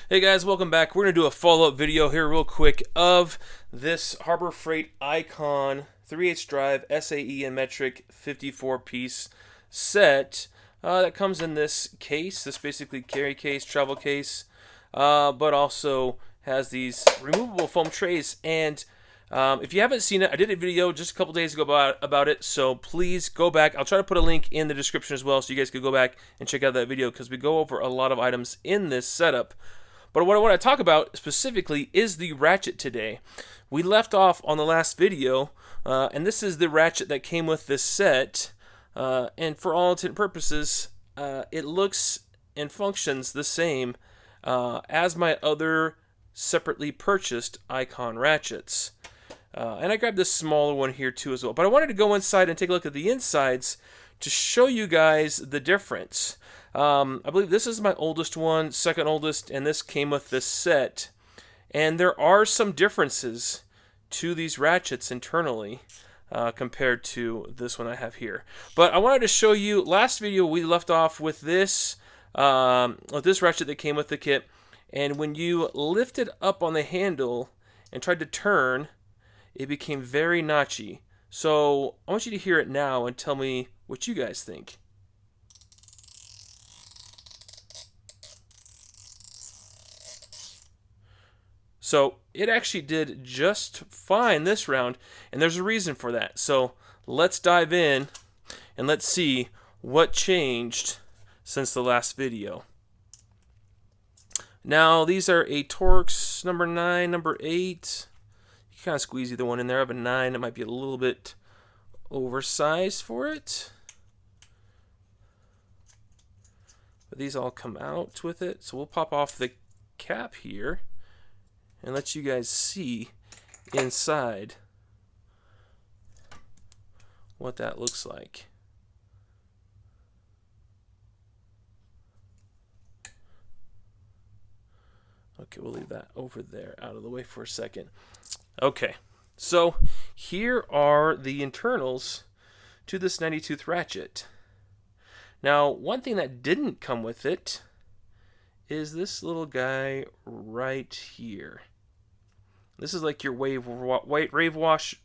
Hey guys, welcome back. We're going to do a follow-up video here real quick of this Harbor Freight Icon 3/8 drive SAE and metric 54-piece set that comes in this case, this basically carry case, travel case, but also has these removable foam trays. And if you haven't seen it, I did a video just a couple days ago about it, so please go back. I'll try to put a link in the description as well so you guys can go back and check out that video because we go over a lot of items in this setup. But what I want to talk about specifically is the ratchet today. We left off on the last video, and this is the ratchet that came with this set. And for all intents and purposes, it looks and functions the same as my other separately purchased Icon ratchets. And I grabbed this smaller one here too as well. But I wanted to go inside and take a look at the insides to show you guys the difference. I believe this is my oldest one, second oldest, and this came with this set. And there are some differences to these ratchets internally compared to this one I have here. But I wanted to show you, last video we left off with this ratchet that came with the kit. And when you lift it up on the handle and tried to turn, it became very notchy. So I want you to hear it now and tell me what you guys think. So it actually did just fine this round, and there's a reason for that. So let's dive in and let's see what changed since the last video. Now these are a Torx number 9, number 8. You kind of squeeze either one in there. I have a 9. It might be a little bit oversized for it. But these all come out with it. So we'll pop off the cap here and let you guys see inside what that looks like. Okay, we'll leave that over there out of the way for a second. Okay, so here are the internals to this 90-tooth ratchet. Now, one thing that didn't come with it is this little guy right here. This is like your wave washer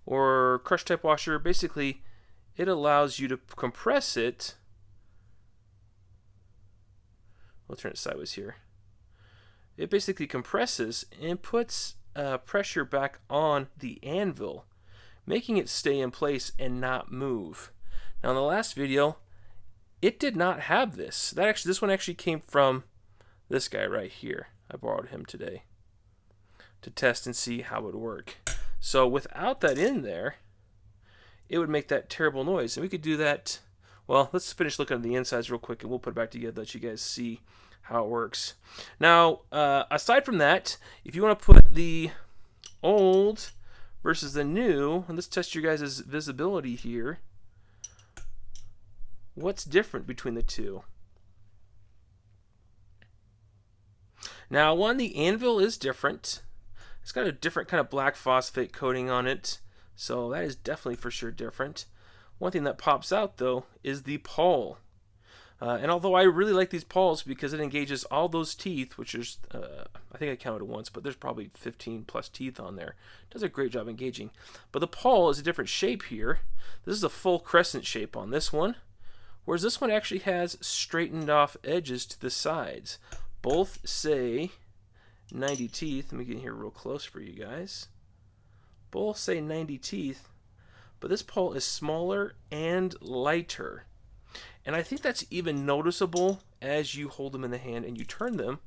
or crush type washer. Basically, it allows you to compress it. We'll turn it sideways here. It basically compresses and puts pressure back on the anvil, making it stay in place and not move. Now, in the last video, it did not have this. This one actually came from this guy right here. I borrowed him today to test and see how it would work. So without that in there, it would make that terrible noise. And we could do that. Well, let's finish looking at the insides real quick and we'll put it back together, let you guys see how it works. Now, aside from that, if you want to put the old versus the new, and let's test your guys' visibility here. What's different between the two? Now, one, the anvil is different. It's got a different kind of black phosphate coating on it, so that is definitely for sure different. One thing that pops out, though, is the pawl. And although I really like these pawls because it engages all those teeth, which is, I think I counted it once, but there's probably 15 plus teeth on there. It does a great job engaging. But the pawl is a different shape here. This is a full crescent shape on this one, whereas this one actually has straightened off edges to the sides. Both say 90 teeth. Let me get in here real close for you guys. Both say 90 teeth, but this pawl is smaller and lighter. And I think that's even noticeable as you hold them in the hand and you turn them.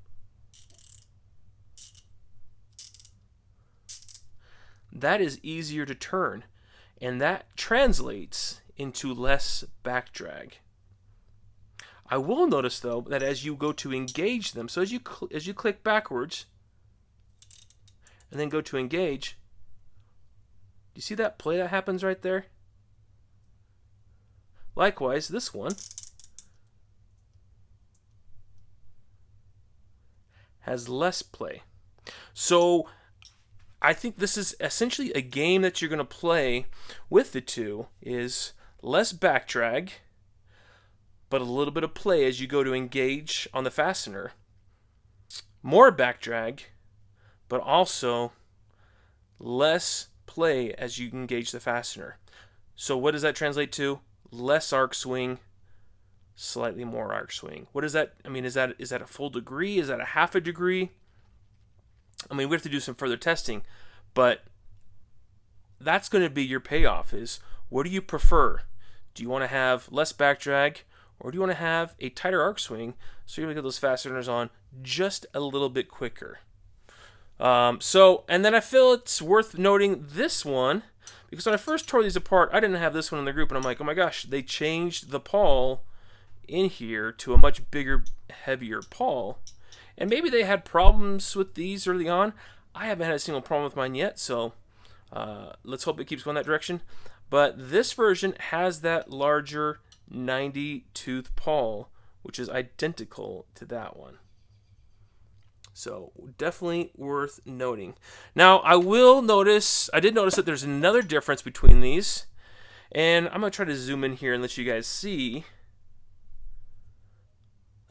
That is easier to turn, and that translates into less back drag. I will notice though that as you go to engage them, so as you click backwards and then go to engage, do you see that play that happens right there? Likewise, this one has less play. So I think this is essentially a game that you're going to play with the two, is less back drag, but a little bit of play as you go to engage on the fastener. more back drag, but also less play as you engage the fastener. So what does that translate to? Less arc swing, slightly more arc swing. What is that? I mean, is that a full degree? Is that a half a degree? I mean, we have to do some further testing, but that's going to be your payoff. Is what do you prefer? Do you want to have less back drag, or do you want to have a tighter arc swing so you're going to get those fasteners on just a little bit quicker? And then I feel it's worth noting this one, because when I first tore these apart, I didn't have this one in the group, and I'm like, oh my gosh, they changed the pawl in here to a much bigger, heavier pawl. And maybe they had problems with these early on. I haven't had a single problem with mine yet, so let's hope it keeps going that direction. But this version has that larger 90-tooth pawl, which is identical to that one. So definitely worth noting. Now I did notice that there's another difference between these, and I'm gonna try to zoom in here and let you guys see.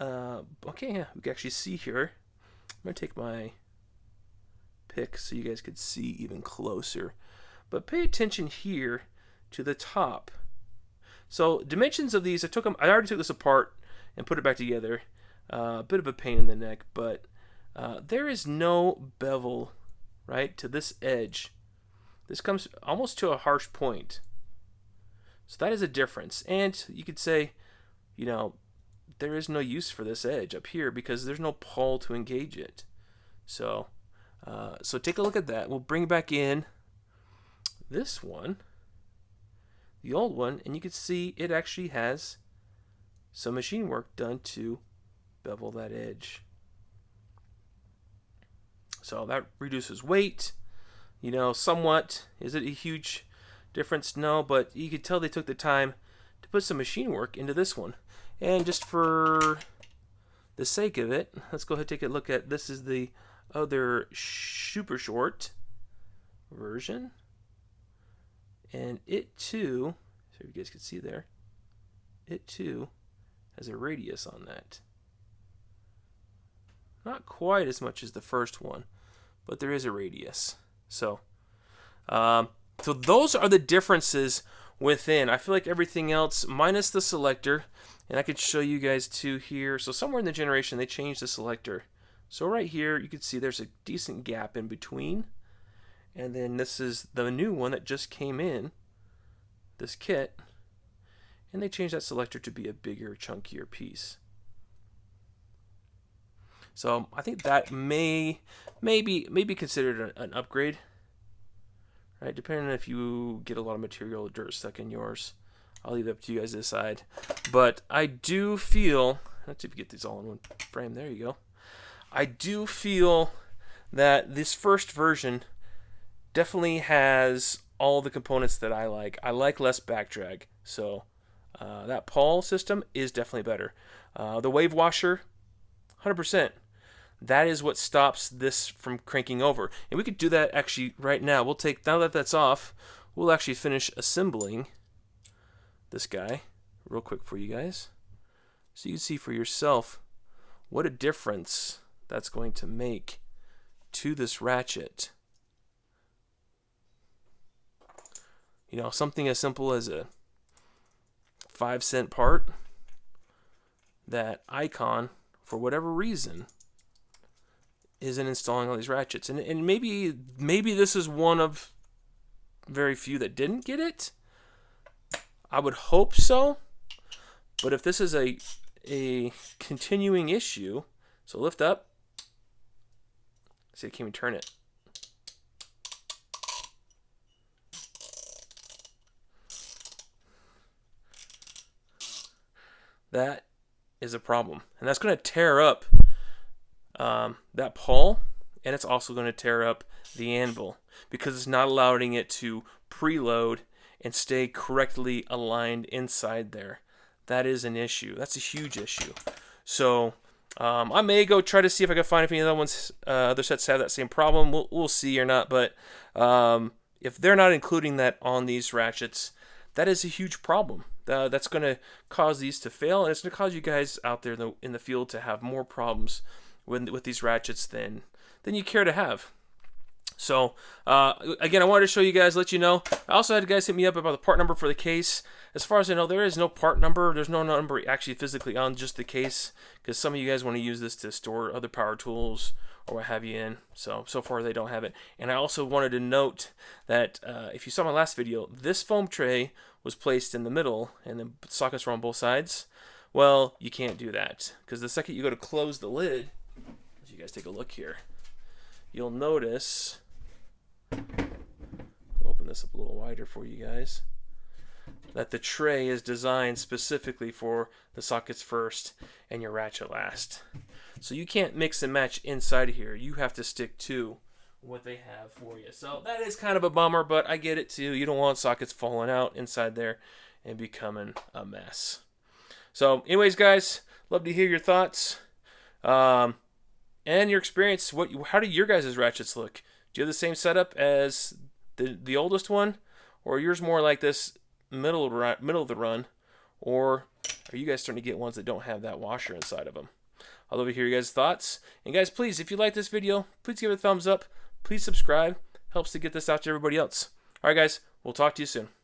Okay, yeah, we can actually see here. I'm gonna take my pick so you guys could see even closer. But pay attention here to the top. So dimensions of these, I already took this apart and put it back together. A bit of a pain in the neck, but there is no bevel, right, to this edge. This comes almost to a harsh point. So that is a difference. And you could say, you know, there is no use for this edge up here because there's no pawl to engage it. So take a look at that. We'll bring back in this one, the old one, and you can see it actually has some machine work done to bevel that edge. So that reduces weight, you know, somewhat. Is it a huge difference? No, but you could tell they took the time to put some machine work into this one. And just for the sake of it, let's go ahead and take a look at, this is the other super short version. And it too, so you guys can see there, it too has a radius on that. Not quite as much as the first one, but there is a radius. So those are the differences within. I feel like everything else, minus the selector, and I could show you guys too here. So somewhere in the generation, they changed the selector. So right here, you can see there's a decent gap in between. And then this is the new one that just came in, this kit. And they changed that selector to be a bigger, chunkier piece. So I think that may be considered an upgrade, right? Depending on if you get a lot of material or dirt stuck in yours. I'll leave it up to you guys to decide. But I do feel, let's see if you get these all in one frame. There you go. I do feel that this first version definitely has all the components that I like. I like less back drag, so that pawl system is definitely better. The wave washer, 100%. That is what stops this from cranking over. And we could do that actually right now. We'll take, now that that's off, we'll actually finish assembling this guy real quick for you guys. So you can see for yourself what a difference that's going to make to this ratchet. You know, something as simple as a 5-cent part that Icon, for whatever reason, isn't installing all these ratchets. And maybe this is one of very few that didn't get it. I would hope so. But if this is a continuing issue, so lift up. See, I can't even turn it. That is a problem. And that's going to tear up that pawl, and it's also going to tear up the anvil because it's not allowing it to preload and stay correctly aligned inside there. That is an issue. That's a huge issue. So I may go try to see if I can find if any other sets have that same problem. We'll see or not. But if they're not including that on these ratchets, that is a huge problem. That's going to cause these to fail, and it's going to cause you guys out there in the field to have more problems with these ratchets than you care to have. So again, I wanted to show you guys, let you know. I also had guys hit me up about the part number for the case. As far as I know, there is no part number. There's no number actually physically on just the case, because some of you guys want to use this to store other power tools or what have you in. So far they don't have it. And I also wanted to note that if you saw my last video, this foam tray was placed in the middle and the sockets were on both sides. Well, you can't do that, because the second you go to close the lid, as you guys take a look here, you'll notice, open this up a little wider for you guys, that the tray is designed specifically for the sockets first and your ratchet last. So you can't mix and match inside of here. You have to stick to what they have for you. So that is kind of a bummer, but I get it too. You don't want sockets falling out inside there and becoming a mess. So anyways, guys, love to hear your thoughts and your experience. How do your guys' ratchets look? Do you have the same setup as the oldest one, or are yours more like this middle of the run, or are you guys starting to get ones that don't have that washer inside of them? I'd love to hear your guys' thoughts. And guys, please, if you like this video, please give it a thumbs up. Please subscribe. Helps to get this out to everybody else. All right, guys, we'll talk to you soon.